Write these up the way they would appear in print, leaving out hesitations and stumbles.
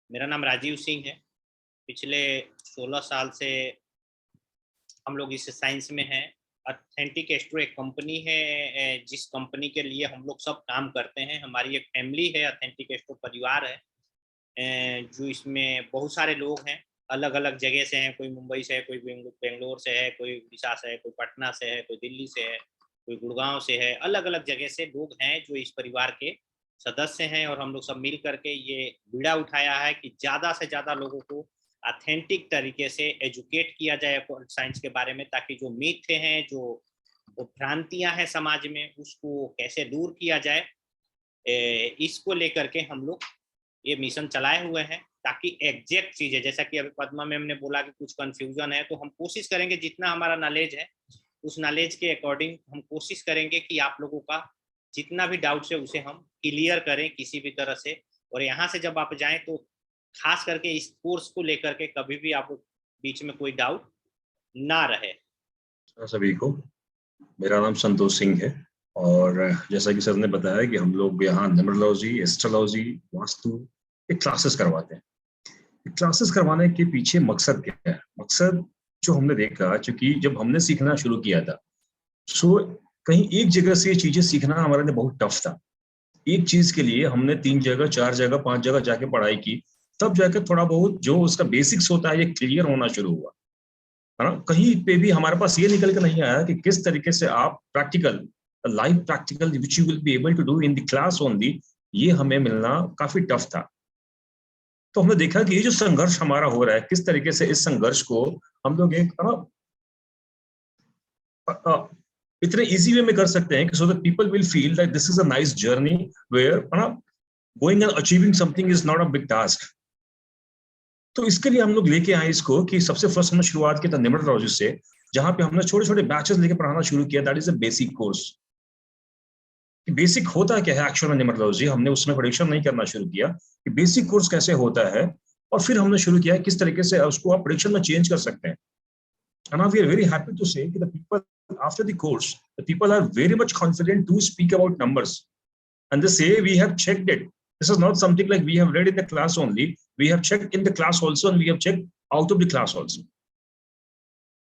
मेरा नाम राजीव सिंह है। पिछले 16 साल से हम लोग इस साइंस में हैं। ऑथेंटिक एस्ट्रो एक कंपनी है, जिस कंपनी के लिए हम लोग सब काम करते हैं। हमारी एक फैमिली है, ऑथेंटिक एस्ट्रो परिवार है। जो इसमें बहुत सारे लोग हैं, अलग अलग जगह से हैं। कोई मुंबई से है, कोई बेंगलोर से है, कोई उड़ीसा से है, कोई पटना से है, कोई दिल्ली से है, कोई गुड़गांव से है। अलग अलग जगह से लोग हैं जो इस परिवार के सदस्य हैं, और हम लोग सब मिल करके ये बीड़ा उठाया है कि ज़्यादा से ज़्यादा लोगों को ऑथेंटिक तरीके से एजुकेट किया जाए साइंस के बारे में, ताकि जो मिथ हैं, जो भ्रांतियां हैं समाज में, उसको कैसे दूर किया जाए। इसको लेकर के हम लोग ये मिशन चलाए हुए हैं, ताकि एग्जैक्ट चीज़ें, जैसा कि अभी पद्मा मैम ने बोला कि कुछ कंफ्यूजन है, तो हम कोशिश करेंगे जितना हमारा नॉलेज है उस नॉलेज के अकॉर्डिंग हम कोशिश करेंगे कि आप लोगों का जितना भी डाउट्स है उसे हम क्लियर करें किसी भी तरह से। और यहाँ से जब आप जाएं तो खास करके इस कोर्स को लेकर के कभी भी आप बीच में कोई डाउट ना रहे। सभी को मेरा नाम संतोष सिंह है, और जैसा कि सर ने बताया कि हम लोग यहाँ न्यूमरोलॉजी, एस्ट्रोलॉजी, वास्तु के क्लासेस करवाते हैं। क्लासेस करवाने के पीछे मकसद क्या है? मकसद जो हमने देखा, चूंकि जब हमने सीखना शुरू किया था, सो कहीं एक जगह से ये चीजें सीखना हमारे लिए बहुत टफ था। एक चीज के लिए हमने 3 जगह, 4 जगह, 5 जगह जाके पढ़ाई की, तब जाकर थोड़ा बहुत जो उसका बेसिक्स होता है ये क्लियर होना शुरू हुआ, है ना। कहीं पे भी हमारे पास ये निकल के नहीं आया कि किस तरीके से आप practical, live practical which you will be able to do in the class only, ये हमें मिलना काफी टफ था। तो हमने देखा कि ये जो संघर्ष हमारा हो रहा है, किस तरीके से इस संघर्ष को हम लोग एक इतने इजी वे में कर सकते हैं कि so that people will feel that this is a nice journey where going and achieving something is not a big task. तो इसके लिए हम लोग लेके आए इसको कि सबसे फर्स्ट हमने शुरुआत की था न्यूमरोलॉजी से, जहां पे हमने छोटे छोटे बैचेस लेके पढ़ाना शुरू किया। That is a basic course. Basic होता क्या है एक्चुअल न्यूमरोलॉजी, हमने उसमें प्रेडिक्शन नहीं करना शुरू किया कि बेसिक कोर्स कैसे होता है, और फिर हमने शुरू किया किस तरीके से उसको आप प्रेडिक्शन में चेंज कर सकते हैं। And now we are very happy to say that the people after the course, the people are very much confident to speak about numbers, and they say we have checked it. This is not something like we have read in the class only. We have checked in the class also, and we have checked out of the class also.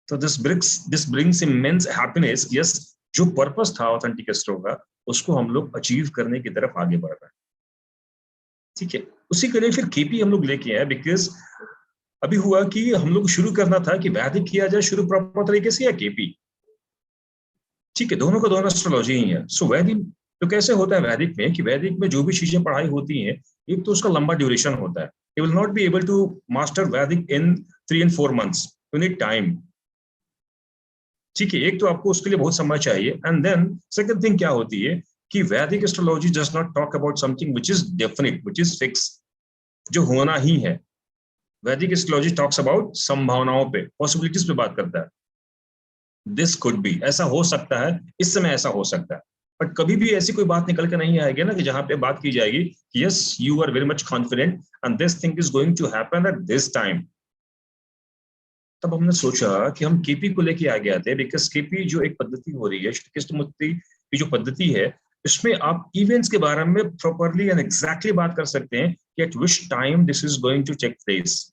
So this brings immense happiness. Yes, जो purpose था authentic astro का, उसको हम लोग achieve करने की तरफ आगे बढ़ रहे हैं। ठीक है, उसी के लिए फिर केपी हम लोग लेके आए, बिकॉज अभी हुआ कि हम लोग शुरू करना था कि वैदिक किया जाए शुरू प्रॉपर तरीके से या केपी। ठीक है, दोनों का दोनों एस्ट्रोलॉजी ही है। सो वैदिक तो कैसे होता है वैदिक में कि वैदिक में जो भी चीजें पढ़ाई होती हैं, एक तो उसका लंबा ड्यूरेशन होता है। You will not be able to master Vedic in 3 and 4 months, you need time. ठीक है, एक तो आपको उसके लिए बहुत समय चाहिए। एंड देन सेकंड थिंग क्या होती है कि वैदिक astrology does not talk about something which is definite, which is fix, जो होना ही है। वैदिक एस्ट्रोलॉजी टॉक्स अबाउट संभावनाओं पे, पॉसिबिलिटीज पे बात करता है। दिस कुड बी, ऐसा हो सकता है, इस समय ऐसा हो सकता है। बट कभी भी ऐसी कोई बात निकल के नहीं आएगी ना कि जहां पे बात की जाएगी कि yes you are very much confident and this thing is going to happen at this time. तब हमने सोचा कि हम केपी को लेके आ गए थे, बिकॉज केपी जो एक पद्धति हो रही है, कृष्णमूर्ति की जो पद्धति है, इसमें आप इवेंट्स के बारे में प्रॉपरली एंड एग्जैक्टली बात कर सकते हैं कि at which time this is going to take place.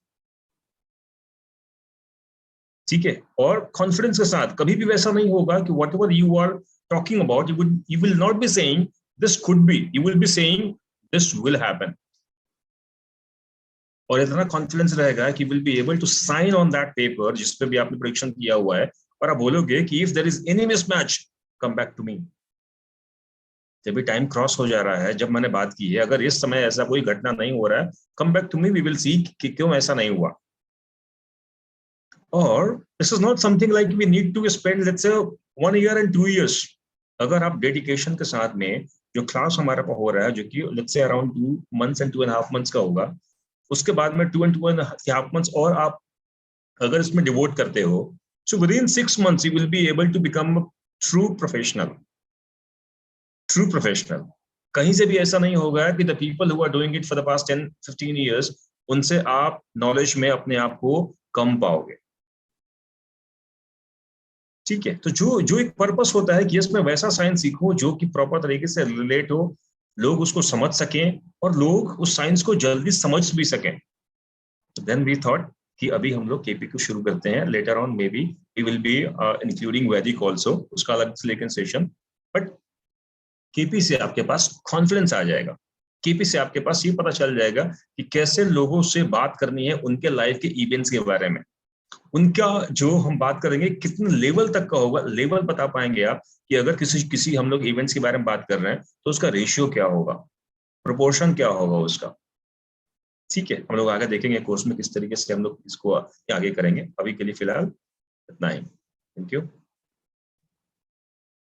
ठीक है, और कॉन्फिडेंस के साथ कभी भी वैसा नहीं होगा कि whatever you are talking about you will not be saying this could be, you will be saying this will happen. और इतना कॉन्फिडेंस रहेगा कि will be able to sign on that paper जिस पे भी आपने प्रेडिक्शन किया हुआ है, और आप बोलोगे कि if there is any mismatch come back to me. जब भी टाइम क्रॉस हो जा रहा है, जब मैंने बात की है, अगर इस समय ऐसा कोई घटना नहीं हो रहा है, come back to me, we will see कि क्यों ऐसा नहीं हुआ। और this is not something like we need to spend let's say 1 year and 2 years। अगर आप डेडिकेशन के साथ में जो क्लास हमारे पास हो रहा है, जो कि let's say around 2 months and 2.5 months का होगा, उसके बाद में 2 and 2.5 months और आप अगर इसमें डिवोट करते हो, so within 6 months you will be able to become true professional. True professional कहीं से भी ऐसा नहीं होगा कि the people who are doing it for the past 10-15 years, उनसे आप नॉलेज में अपने आप को कम पाओगे। ठीक है, तो जो एक पर्पस होता है कि इसमें वैसा साइंस सीखो जो कि प्रॉपर तरीके से रिलेट हो, लोग उसको समझ सकें और लोग उस साइंस को जल्दी समझ भी सकें। देन वी थॉट कि अभी हम लोग केपी को शुरू करते हैं, later on maybe we will be including Vedic also, उसका अलग से लेकिन सेशन, बट केपी से आपके पास कॉन्फिडेंस आ जाएगा, केपी से आपके पास ये पता चल जाएगा कि कैसे लोगों से बात करनी है उनके लाइफ के इवेंट्स के बारे में, उनका जो हम बात करेंगे कितने लेवल तक का होगा, लेवल बता पाएंगे आप कि अगर किसी किसी हम लोग इवेंट्स के बारे में बात कर रहे हैं तो उसका रेशियो क्या होगा, प्रोपोर्शन क्या होगा उसका। ठीक है, हम लोग आगे देखेंगे कोर्स में किस तरीके से हम लोग इसको आगे करेंगे, अभी के लिए फिलहाल इतना ही। Thank you.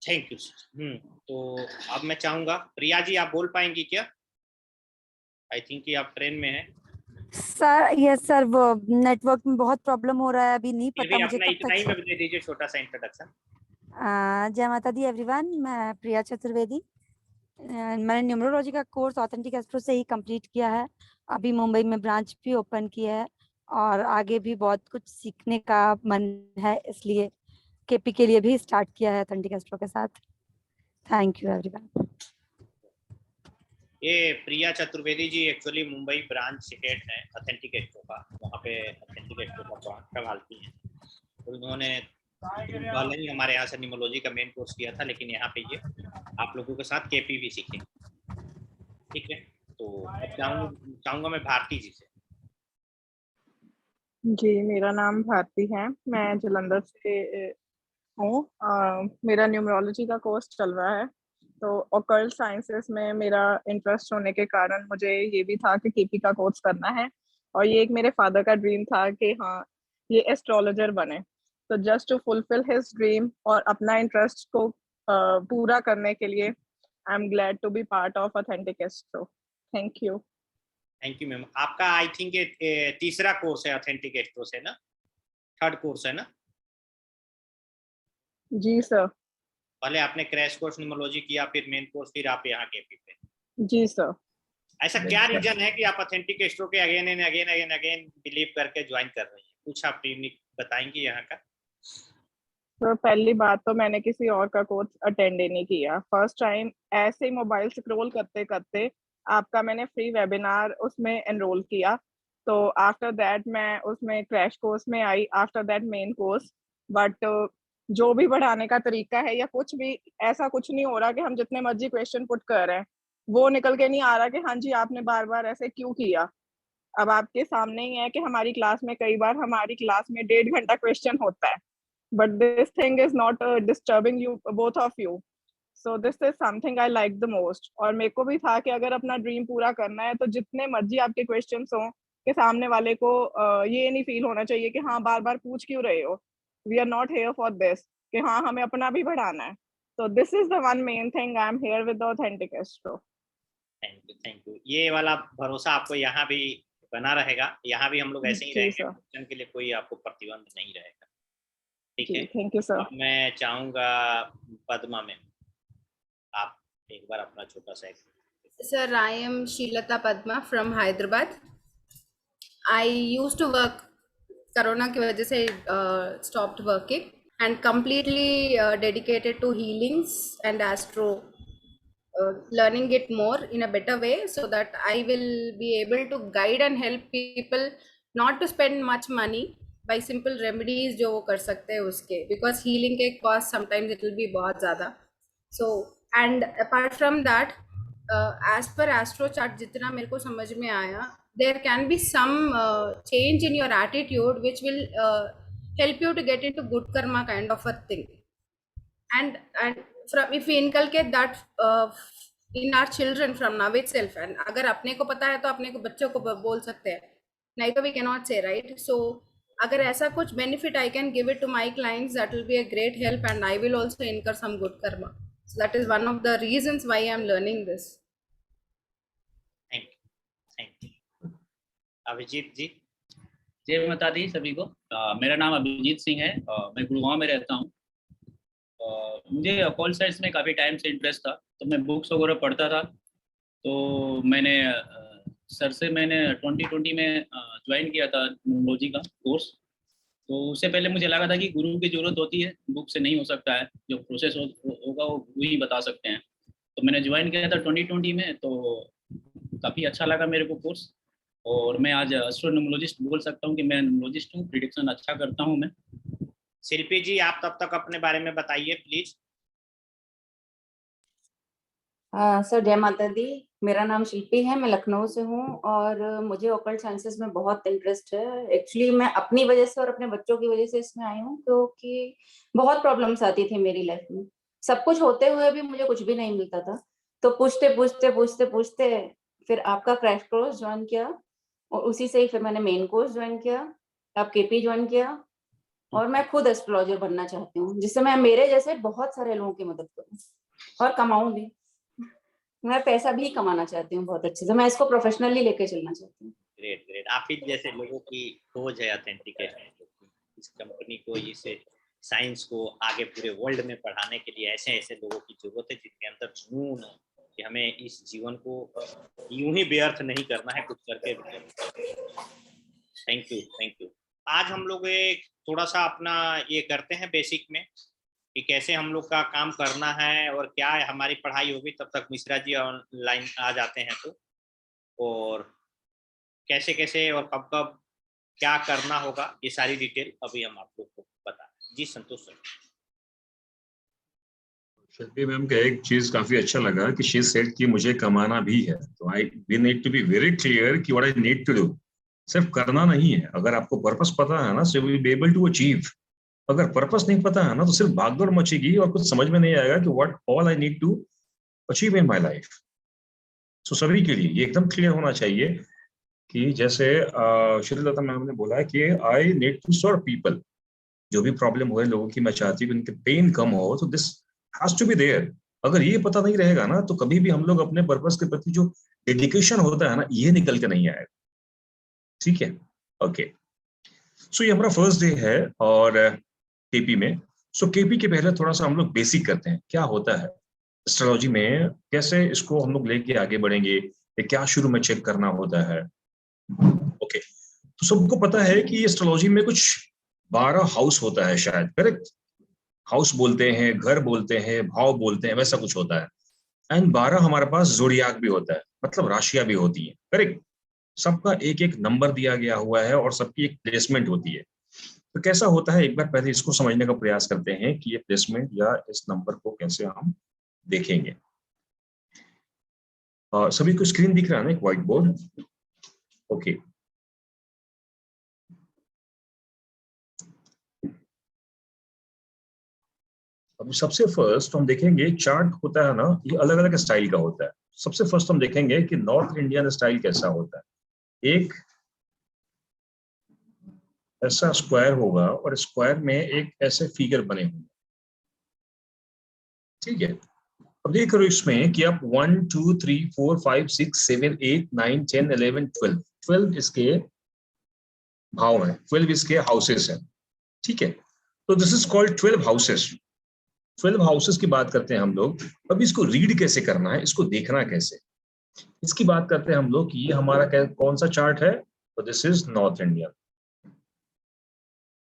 Thank you sir. तो अब मैं चाहूंगा प्रिया जी, आप बोल पाएंगी क्या? आई थिंक कि आप ट्रेन में हैं। सर यस सर, वो नेटवर्क में बहुत प्रॉब्लम हो रहा है, अभी नहीं फिर पता भी मुझे अपना कब इतना ही तक। में दे दीजिए छोटा सा इंट्रोडक्शन। जय माता दी एवरीवन, मैं प्रिया चतुर्वेदी। मैंने न्यूमरोलॉजी का कोर्स ऑथेंटिक एस्ट्रो से ही कंप्लीट किया है, अभी मुंबई में ब्रांच भी ओपन किया है और आगे भी बहुत कुछ सीखने का मन है, इसलिए केपी के लिए भी स्टार्ट किया है ऑथेंटिक एस्ट्रो के साथ। Thank you everyone. ये प्रिया Chaturvedi ji actually Mumbai branch head है ऑथेंटिक एस्ट्रो का, वहाँ पे ऑथेंटिक एस्ट्रो का ब्रांच संभालती हैं। तो उन्होंने पहले ही हमारे यहाँ से न्यूमरोलॉजी का मेन कोर्स किया था, लेकिन यहाँ पे ये आप लोगों के साथ केपी भी सीखेंगे। ठीक है, तो अब चाहूंगा मैं भारती जी से। जी, मेरा नाम भारती है, मैं जलंधर से हूँ। मेरा न्यूमरोलॉजी का कोर्स चल रहा है, तो ऑकल्ट साइंसेस में मेरा इंटरेस्ट होने के कारण मुझे ये भी था कि केपी का कोर्स करना है, और ये एक मेरे फादर का ड्रीम था कि हाँ ये एस्ट्रोलॉजर बने। तो just to fulfil his dream और अपना इंटरेस्ट को पूरा करने के लिए I am glad to be part of authentic astro. Thank you. Thank you ma'am. आपका आई थिंक ये तीसरा कोर्स है ऑथेंटिक एस्ट्रो से ना? थर्ड कोर्स है ना? जी सर। पहले आपने क्रैश कोर्स न्यूमरोलॉजी किया, फिर मेन कोर्स, फिर आप यहाँ केपी पे। जी सर। ऐसा क्या रीजन है कि आप ऑथेंटिक एस्ट्रो के again and again again again believe करके ज्वाइन कर रही हैं? कुछ आप बताएंगे यहाँ का? तो पहली बात तो मैंने किसी और का कोर्स अटेंड ही नहीं किया, फर्स्ट टाइम ऐसे ही मोबाइल स्क्रॉल करते करते आपका मैंने फ्री वेबिनार उसमें एनरोल किया। तो आफ्टर दैट मैं उसमें क्रैश कोर्स में आई, after that main course. But जो भी बढ़ाने का तरीका है या कुछ भी, ऐसा कुछ नहीं हो रहा कि हम जितने मर्जी क्वेश्चन पुट कर रहे हैं वो निकल के नहीं आ रहा कि हाँ जी आपने बार बार ऐसे क्यों किया। अब आपके सामने ही है कि हमारी क्लास में कई बार हमारी क्लास में 1.5 घंटा क्वेश्चन होता है, but this thing is not disturbing you both of you, so this is something I like the most। और मेरे को भी था कि अगर अपना ड्रीम पूरा करना है तो जितने मर्जी आपके क्वेश्चंस हों कि सामने वाले को ये नहीं फील होना चाहिए कि हाँ बार बार पूछ क्यों रहे हो, we are not here for this, कि हाँ हमें अपना भी बढ़ाना है। so this is the one main thing I am here with the authentic astro। Thank you. ये वाला भरोसा आपको यहाँ भी बना रहेगा, यहाँ भी हम लोग ऐसे ही रहेंगे, क्वेश्चन के लिए कोई आपको प्रतिबंध नहीं रहेगा। ठीक है, थैंक यू सर। अब मैं चाहूंगा पद्मा में, आप एक बार अपना छोटा सा। Sir, I am Srilata Padma from Hyderabad. I used to work, corona की वजह से stopped working and completely dedicated to healings and astro, learning it more in a better way so that I will be able to guide and help people not to spend much money by simple remedies जो वो कर सकते हैं उसके, because healing के cost sometimes it will be बहुत ज़्यादा। So and apart from that, as per astro chart जितना मेरे को समझ में आया, there can be some change in your attitude which will help you to get into good karma kind of a thing, and from if we inculcate that in our children from now itself, and अगर अपने को पता है तो अपने को बच्चों को बोल सकते हैं, नहीं तो we cannot say, right? So अगर ऐसा कुछ benefit I can give it to my clients, that will be a great help and I will also incur some good karma. So that is one of the reasons why I am learning this. Thank you. Abhijeet ji. जय माता दी सभी को। मेरा नाम अभिजीत सिंह है, मैं गुड़गांव में रहता हूँ। मुझे ऑकल्ट साइंस में काफ़ी टाइम से इंटरेस्ट था, तो मैं बुक्स वगैरह पढ़ता था। तो मैंने सर से मैंने 2020 में ज्वाइन किया था न्यूमरोलॉजी का कोर्स। तो उससे पहले मुझे लगा था कि गुरु की ज़रूरत होती है, बुक से नहीं हो सकता है, जो प्रोसेस होगा वो ही बता सकते हैं। तो मैंने ज्वाइन किया था 2020 में, तो काफ़ी अच्छा लगा मेरे को कोर्स। और मैं आज एस्ट्रोनोमोलॉजिस्ट बोल सकता हूँ कि मैं न्यूमरोलॉजिस्ट हूँ, प्रिडिक्शन अच्छा करता हूँ मैं। शिल्पी जी आप तब तक अपने बारे में बताइए प्लीज। सर जय माता दी, मेरा नाम शिल्पी है, मैं लखनऊ से हूँ और मुझे ओकल्ट साइंसेस में बहुत इंटरेस्ट है। एक्चुअली मैं अपनी वजह से और अपने बच्चों की वजह से इसमें आई हूँ, क्योंकि बहुत प्रॉब्लम्स आती थी मेरी लाइफ में। सब कुछ होते हुए भी मुझे कुछ भी नहीं मिलता था, तो पूछते पूछते पूछते पूछते फिर आपका क्रैश कोर्स ज्वाइन किया और उसी से ही फिर मैंने मेन कोर्स ज्वाइन किया, अब केपी ज्वाइन किया और मैं खुद एस्ट्रोलॉजर बनना चाहती हूँ, जिससे मैं मेरे जैसे बहुत सारे लोगों की मदद करूँ और कमाऊं भी। मैं पैसा भी कमाना चाहती हूँ बहुत अच्छे से, मैं इसको प्रोफेशनली लेके चलना चाहती हूँ। ग्रेट ग्रेट, आप ही जैसे लोगों की खोज है ऑथेंटिकेशन, इस कंपनी को, इस साइंस को आगे पूरे वर्ल्ड में बढ़ाने के लिए ऐसे ऐसे लोगों की जरूरत है जिनके अंदर जुनून हो कि हमें इस जीवन को यूं ही व्यर्थ नहीं करना है, कुछ करके भी करना। Thank you thank you. आज हम लोग एक थोड़ा सा अपना ये करते हैं बेसिक में कि कैसे हम लोग का काम करना है और क्या है, हमारी पढ़ाई होगी तब तक मिश्रा जी ऑनलाइन आ जाते हैं तो, और कैसे कैसे और कब कब क्या करना होगा ये सारी डिटेल अभी हम आप लोग को बता रहे हैं। जी संतोष सर। शिल्पी मैम का एक चीज काफी अच्छा लगा कि शी सेड कि मुझे कमाना भी है, तो we need to be very clear कि what I need to do. सिर्फ करना नहीं है, अगर आपको पर्पस पता है ना, so will be able to achieve. अगर पर्पस नहीं पता है ना तो सिर्फ भागदौड़ मचेगी और कुछ समझ में नहीं आएगा कि what all I need to achieve in my life. So सभी के लिए ये एकदम क्लियर होना चाहिए कि जैसे श्रीलता मैम ने बोला कि I need to serve people, जो भी प्रॉब्लम हुए लोगों की, मैं चाहती हूँ उनके पेन कम हो, तो this has to be there. अगर ये पता नहीं रहेगा ना तो कभी भी हम लोग अपने पर्पस के प्रति जो डेडिकेशन होता है ना, ये निकल के नहीं आएगा। ठीक है, ओके। सो ये हमारा फर्स्ट डे है और केपी में। सो केपी के पहले थोड़ा सा हम लोग बेसिक करते हैं, क्या होता है एस्ट्रोलॉजी में, कैसे इसको हम लोग लेके आगे बढ़ेंगे, क्या शुरू में चेक करना होता है। ओके, तो सबको पता है कि एस्ट्रोलॉजी में कुछ 12 हाउस होता है शायद, करेक्ट? हाउस बोलते हैं, घर बोलते हैं, भाव बोलते हैं, वैसा कुछ होता है। एंड 12 हमारे पास जोडियाक भी होता है, मतलब राशियां भी होती है, करेक्ट? सबका एक एक नंबर दिया गया हुआ है और सबकी एक प्लेसमेंट होती है। तो कैसा होता है, एक बार पहले इसको समझने का प्रयास करते हैं कि ये प्लेसमेंट या इस नंबर को कैसे हम देखेंगे। सभी को स्क्रीन दिख रहा है ना, एक व्हाइट बोर्ड? ओके, अब सबसे फर्स्ट हम देखेंगे चार्ट होता है ना, ये अलग अलग स्टाइल का होता है। सबसे फर्स्ट हम देखेंगे कि नॉर्थ इंडियन स्टाइल कैसा होता है। एक ऐसा स्क्वायर होगा और स्क्वायर में एक ऐसे फिगर बने होंगे, ठीक है? अब देख रहे हो इसमें कि आप 1 2 3 4 5 6 7 8 9 10 11 12 इसके भाव हैं, 12 इसके हाउसेस हैं, ठीक है? तो this is called 12 houses. 12 houses की बात करते हैं हम लोग। अब इसको रीड कैसे करना है, इसको देखना कैसे, इसकी बात करते हैं हम लोग कि ये हमारा कौन सा चार्ट है। तो this is north Indian.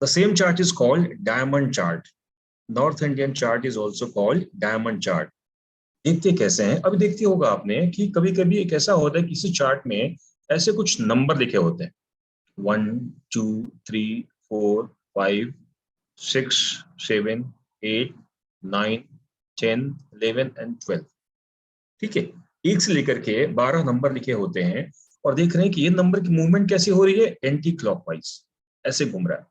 The same chart is called diamond chart. North Indian chart is also called diamond chart. देखते कैसे हैं, अभी देखते होगा आपने कि कभी कभी एक ऐसा होता है किसी चार्ट में ऐसे कुछ नंबर लिखे होते हैं, 1 2 3 4 5 6 7 8 9 10 11 एंड 12, ठीक है? एक से लेकर के 12 नंबर लिखे होते हैं और देख रहे हैं कि ये नंबर की मूवमेंट कैसी हो रही है, एंटी क्लॉकवाइज, ऐसे घूम रहा है।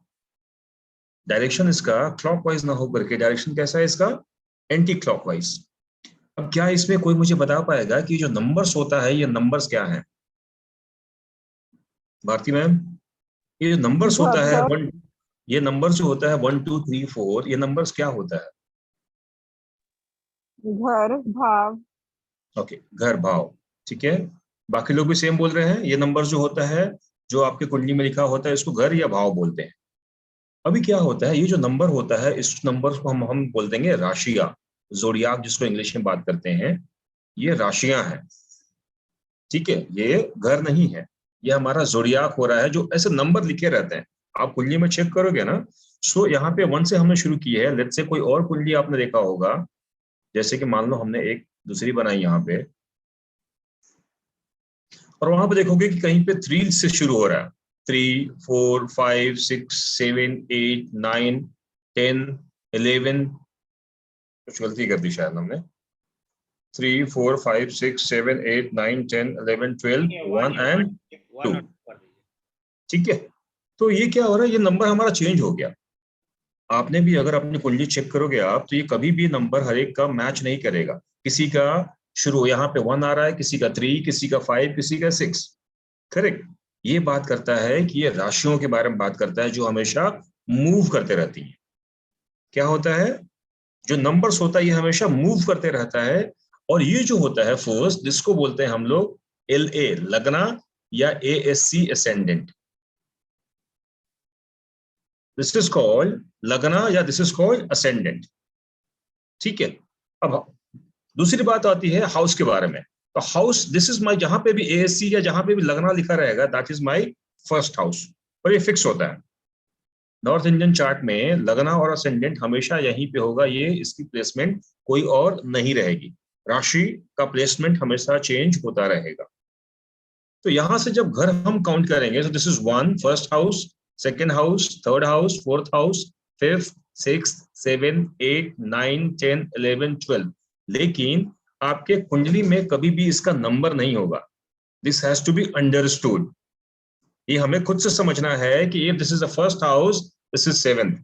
डायरेक्शन इसका क्लॉकवाइज ना होकर के डायरेक्शन कैसा है इसका, एंटी क्लॉकवाइज। अब क्या इसमें कोई मुझे बता पाएगा कि जो नंबर्स होता है ये नंबर्स क्या है? भारती मैम, ये जो नंबर्स होता है वन, ये नंबर जो होता है 1 2 3 4, ये नंबर्स क्या होता है? घर भाव। ओके, घर भाव, ठीक है। बाकी लोग भी सेम बोल रहे हैं, ये नंबर जो होता है, जो आपके कुंडली में लिखा होता है, इसको घर या भाव बोलते हैं। अभी क्या होता है, ये जो नंबर होता है, इस नंबर को हम बोल देंगे राशियां, जोडियाक जिसको इंग्लिश में बात करते हैं, ये राशियां हैं, ठीक है? ये घर नहीं है, ये हमारा जोडियाक हो रहा है, जो ऐसे नंबर लिखे रहते हैं। आप कुंडली में चेक करोगे ना, सो यहाँ पे 1 से हमने शुरू की है। लेट्स से कोई और कुंडली आपने देखा होगा, जैसे कि मान लो हमने एक दूसरी बनाई यहाँ पे, और वहां पे देखोगे कि कहीं पे 3 से शुरू हो रहा है, 3, 4, 5, 6, 7, 8, 9, 10, 11, कुछ गलती कर दी शायद हमने, 3, 4, 5, 6, 7, 8, 9, 10, 11, 12, 1 and 2। ठीक है, तो ये क्या हो रहा है, ये नंबर हमारा चेंज हो गया। आपने भी अगर अपनी कुंडली चेक करोगे आप, तो ये कभी भी नंबर हर एक का मैच नहीं करेगा। किसी का शुरू यहाँ पे 1 आ रहा है, किसी का 3, किसी का 5, किसी का 6। करेक्ट। ये बात करता है कि ये राशियों के बारे में बात करता है जो हमेशा मूव करते रहती हैं। क्या होता है, जो नंबर्स होता है ये हमेशा मूव करते रहता है। और ये जो होता है फोर्स, जिसको बोलते हैं हम लोग LA लगना या ASC ascendant, this is called लगना या दिस इज कॉल्ड असेंडेंट। ठीक है, अब दूसरी बात आती है हाउस के बारे में। तो हाउस, दिस इज माई, जहां पे भी ASC या जहां पे भी लगना लिखा रहेगा, that is my first house, और ये फिक्स होता है। नॉर्थ इंडियन चार्ट में लगना और असेंडेंट हमेशा यहीं पे होगा, ये इसकी प्लेसमेंट कोई और नहीं रहेगी। राशि का प्लेसमेंट हमेशा चेंज होता रहेगा। तो यहां से जब घर हम काउंट करेंगे, तो this is 1 first house, second house, third house, fourth house, 5th, 6th, 7th, 8th, 9th, 10th, 11th, 12th। लेकिन आपके कुंडली में कभी भी इसका नंबर नहीं होगा। This has to be understood. ये हमें खुद से समझना है कि if this is the first house, this is 7th,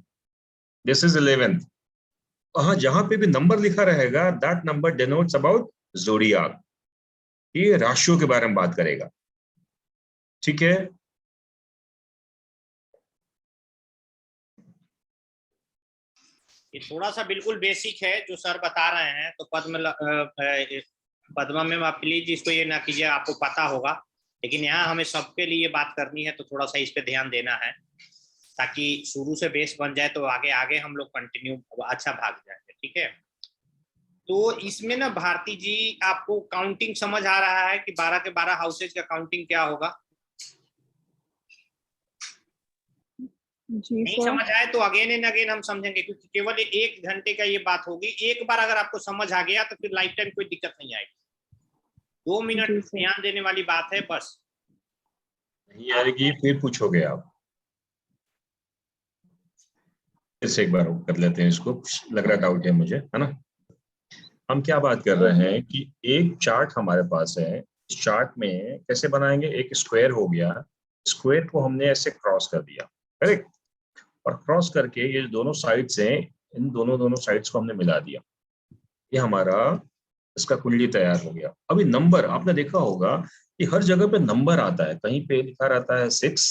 this is 11th। हाँ, जहां पे भी नंबर लिखा रहेगा, that number denotes about zodiac. ये राशियों के बारे में बात करेगा। ठीक है, ये थोड़ा सा बिल्कुल बेसिक है जो सर बता रहे हैं। तो पद्मा मैम, आप प्लीज इसको ये ना कीजिए, आपको पता होगा, लेकिन यहाँ हमें सबके लिए बात करनी है, तो थोड़ा सा इस पे ध्यान देना है, ताकि शुरू से बेस बन जाए, तो आगे आगे हम लोग कंटिन्यू अच्छा भाग जाएंगे। ठीक है, तो इसमें ना भारती जी, आपको काउंटिंग समझ आ रहा है कि 12 के 12 हाउसेज का काउंटिंग क्या होगा? जी नहीं सर। समझ आए तो अगेन एंड अगेन हम समझेंगे, क्योंकि केवल 1 घंटे का ये बात होगी। एक बार अगर आपको समझ आ गया तो फिर लाइफ टाइम कोई दिक्कत नहीं आएगी। 2 मिनट जी सर। ध्यान देने वाली बात है बस। नहीं आएगी फिर पूछोगे आप। फिर से एक बार कर लेते हैं इसको, लग रहा डाउट है मुझे, है ना। हम क्या बात कर रहे हैं कि एक चार्ट हमारे पास है। इस चार्ट में कैसे बनाएंगे, एक स्क्वायर हो गया, स्क्वायर को हमने ऐसे क्रॉस कर दिया, करेक्ट। और क्रॉस करके ये दोनों साइड्स हैं, इन दोनों साइड्स को हमने मिला दिया, ये हमारा इसका कुंडली तैयार हो गया। अभी नंबर आपने देखा होगा कि हर जगह पे नंबर आता है, कहीं पे लिखा रहता है 6,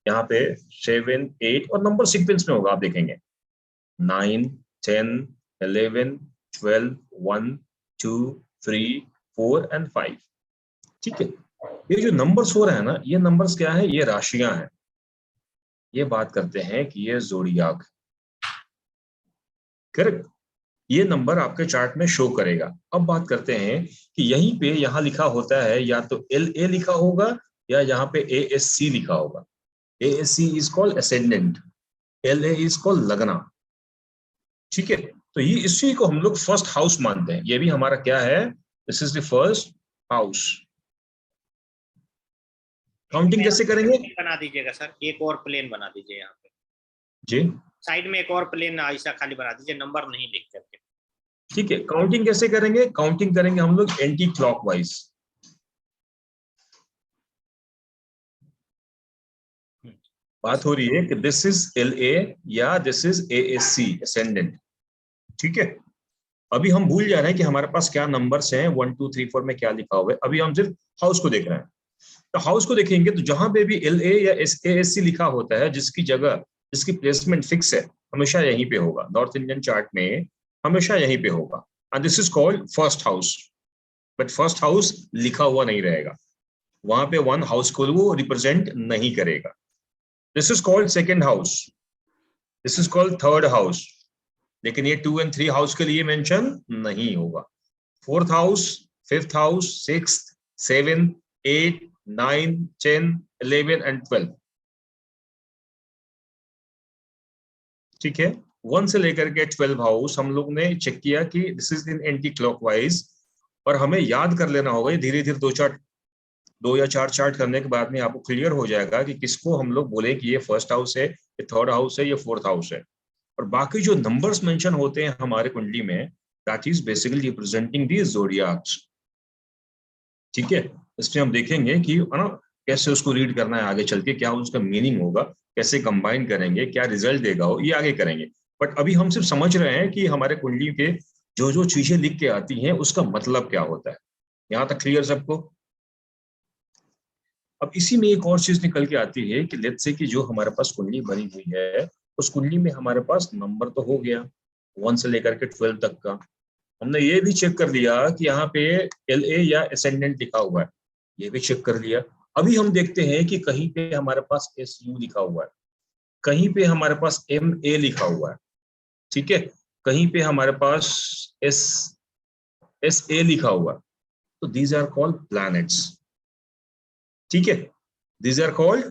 यहाँ पे 7, 8, और नंबर सीक्वेंस में होगा, आप देखेंगे 9, 10, 11, 12, 1, 2, 3, 4 and 5। ठीक है, ये जो नंबर्स हो रहे हैं ना, ये नंबर्स क्या है, ये राशियां हैं। ये बात करते हैं कि ये ज़ोडियाक, करेक्ट। ये नंबर आपके चार्ट में शो करेगा। अब बात करते हैं कि यहीं पे यहाँ लिखा होता है, या तो LA लिखा होगा या यहाँ पे ASC लिखा होगा। ASC is called ascendant, LA is called लगना। ठीक है, तो ये इसी को हम लोग फर्स्ट हाउस मानते हैं। ये भी हमारा क्या है, this is the first house. Counting कैसे करेंगे? बना दीजिएगा सर, एक और प्लेन बना दीजिए यहाँ पे जी, साइड में, एक और प्लेन ऐसा खाली बना दीजिए, नंबर नहीं लिख करके। ठीक है। काउंटिंग कैसे करेंगे? काउंटिंग करेंगे हम लोग एंटी क्लॉकवाइज। बात हो रही है कि दिस इज LA या दिस इज ASC असेंडेंट। ठीक है, अभी हम भूल जा रहे हैं कि हमारे पास क्या नंबर्स हैं, 1, 2, 3, 4 में क्या लिखा हुआ है। अभी हम सिर्फ हाउस को देख रहे हैं। तो हाउस को देखेंगे तो जहां पे भी LA या ASC लिखा होता है, जिसकी जगह, जिसकी प्लेसमेंट फिक्स है, हमेशा यहीं पे होगा। नॉर्थ इंडियन चार्ट में हमेशा यहीं पे होगा, and this is called first house. But first house लिखा हुआ नहीं रहेगा, वहां पे 1 हाउस को वो रिप्रेजेंट नहीं करेगा। This is called second house, this is called third house, लेकिन ये 2 and 3 हाउस के लिए मेंशन नहीं होगा। 4th house, 5th house, 6th, 7th, 8, 9, 10, 11 and 12। ठीक है, 1 से लेकर के 12 हाउस हम लोग ने चेक किया कि this is in anti clockwise, और हमें याद कर लेना होगा, धीरे धीरे 2-4 2 या 4 चार्ट करने के बाद में आपको क्लियर हो जाएगा कि किसको हम लोग बोले कि ये फर्स्ट हाउस है, ये थर्ड हाउस है, ये फोर्थ हाउस है। और बाकी जो नंबर्स मेंशन होते हैं हमारे कुंडली में, दैट इज बेसिकली रिप्रेजेंटिंग दी ज़ोडियाक्स। ठीक है, इसमें हम देखेंगे कि ना कैसे उसको रीड करना है आगे चल के, क्या उसका मीनिंग होगा, कैसे कंबाइन करेंगे, क्या रिजल्ट देगा, ये आगे करेंगे। बट अभी हम सिर्फ समझ रहे हैं कि हमारे कुंडली के जो जो चीजें लिख के आती हैं उसका मतलब क्या होता है। यहाँ तक क्लियर सबको? अब इसी में एक और चीज निकल के आती है कि लेट्स से कि जो हमारे पास कुंडली बनी हुई है, उस कुंडली में हमारे पास नंबर तो हो गया 1 से लेकर के 12 तक का। हमने ये भी चेक कर लिया कि यहाँ पे LA या एसेंडेंट लिखा हुआ है, ये भी चेक कर लिया। अभी हम देखते हैं कि कहीं पे हमारे पास SU लिखा हुआ है, कहीं पे हमारे पास MA लिखा हुआ है, ठीक है, कहीं पे हमारे पास SA लिखा हुआ है। तो दीज आर कॉल्ड प्लैनेट्स। ठीक है, दीज आर कॉल्ड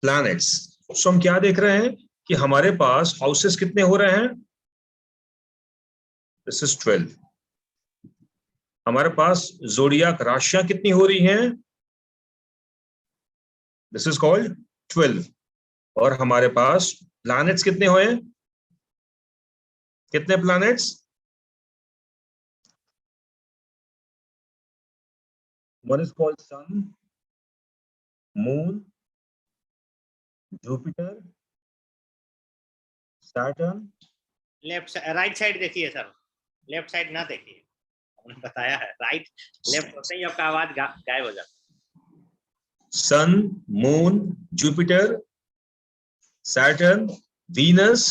प्लैनेट्स। सो हम क्या देख रहे हैं कि हमारे पास हाउसेस कितने हो रहे हैं? This is 12। हमारे पास ज़ोडियाक राशियां कितनी हो रही हैं? This is called 12। और हमारे पास प्लैनेट्स कितने हुए? कितने planets? One is called sun, moon, Jupiter, Saturn. Left right side देखिए सर, लेफ्ट साइड ना देखिए, हमने बताया है राइट लेफ्ट होते ही आपका आवाज गायब हो जाता है। Sun, moon, Jupiter, Saturn, Venus,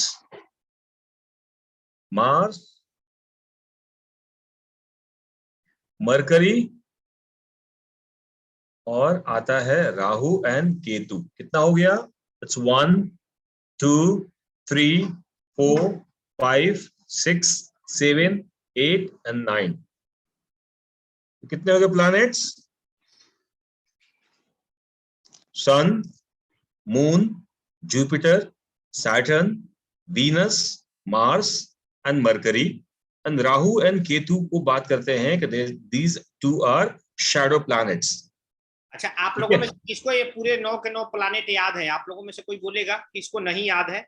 Mars, Mercury, और आता है राहु एंड केतु। कितना हो गया? It's 1 2 3 4 5 6 7 8 and 9। कितने हो गए planets? Sun, moon, Jupiter, Saturn, Venus, Mars and Mercury. And Rahu and Ketu को बात करते हैं कि these two are shadow planets. अच्छा, आप लोगों में किसको ये पूरे 9 के 9 प्लैनेट याद है? आप लोगों में से कोई बोलेगा किसको नहीं याद है?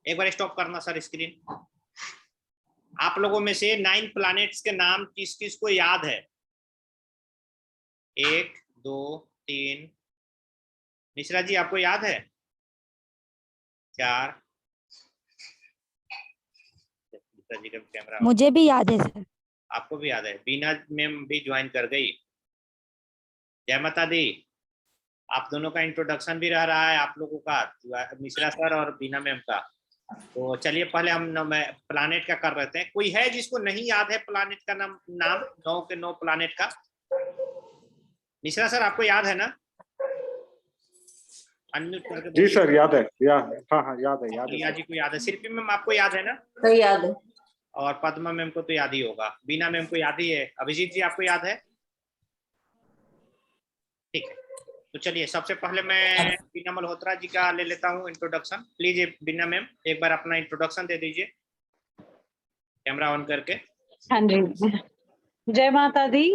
एक बार स्टॉप करना सर स्क्रीन। आप लोगों में से 9 प्लैनेट्स के नाम किस किस को याद है? 1 2 3। मिश्रा जी आपको याद है? 4। जी का कैमरा, मुझे भी याद है सर। आपको भी याद है? बीना मैम भी ज्वाइन कर गई। जय माता दी। आप दोनों का इंट्रोडक्शन भी रह रहा है, आप लोगों का, मिश्रा सर और बीना मैम का। तो चलिए पहले हम प्लानेट का कर रहे हैं। कोई है जिसको नहीं याद है प्लानेट का नाम 9 के 9 प्लानेट का? मिश्रा सर आपको याद है ना? अनम्यूट करके जी सर याद है, हाँ याद है। प्रिया जी को याद है। शिल्पी मैम आपको याद है ना? तो याद है। और पद्मा मैम को तो याद ही होगा, बीना मैम को याद ही है। अभिजीत जी आपको याद है? ठीक है, तो चलिए सबसे पहले मैं बीना मल्होत्रा जी का ले लेता हूँ इंट्रोडक्शन। प्लीज बीना मैम एक बार अपना इंट्रोडक्शन दे दीजिए कैमरा ऑन करके। हाँ जी, जय माता दी।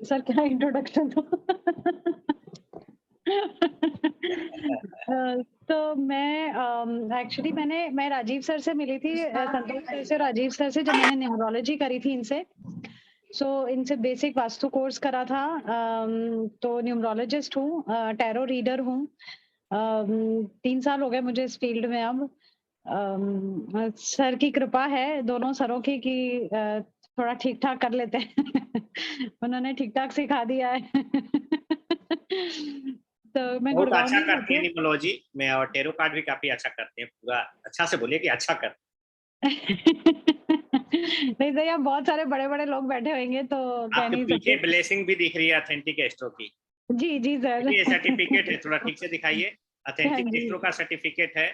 सर क्या इंट्रोडक्शन दो? तो मैं एक्चुअली मैं राजीव सर से मिली थी, संतोष सर से, राजीव सर से, जब मैंने न्यूरोलॉजी करी थी इनसे। इनसे बेसिक वास्तु कोर्स करा था। तो न्यूमरोलॉजिस्ट हूँ, टैरो रीडर हूँ। 3 साल हो गए मुझे इस फील्ड में। अब सर की कृपा है, दोनों सरों की, कि थोड़ा ठीक ठाक कर लेते हैं। उन्होंने ठीक ठाक सिखा दिया है। तो मैं बहुत गुड़गांव अच्छा में करती है रहती हूँ। न्यूमरोलॉजी में, और टेरो कार्ड भी काफी अच्छा करते हैं। पूरा अच्छा से बोलिए कि अच्छा कर। नहीं तो यहाँ बहुत सारे बड़े बड़े लोग बैठे होंगे तो कह आपके नहीं पीछे सकते। ब्लेसिंग भी दिख रही है ऑथेंटिक एस्ट्रो की। जी जी सर। ये सर्टिफिकेट है, थोड़ा ठीक से दिखाइए। ऑथेंटिक जी। एस्ट्रो का सर्टिफिकेट है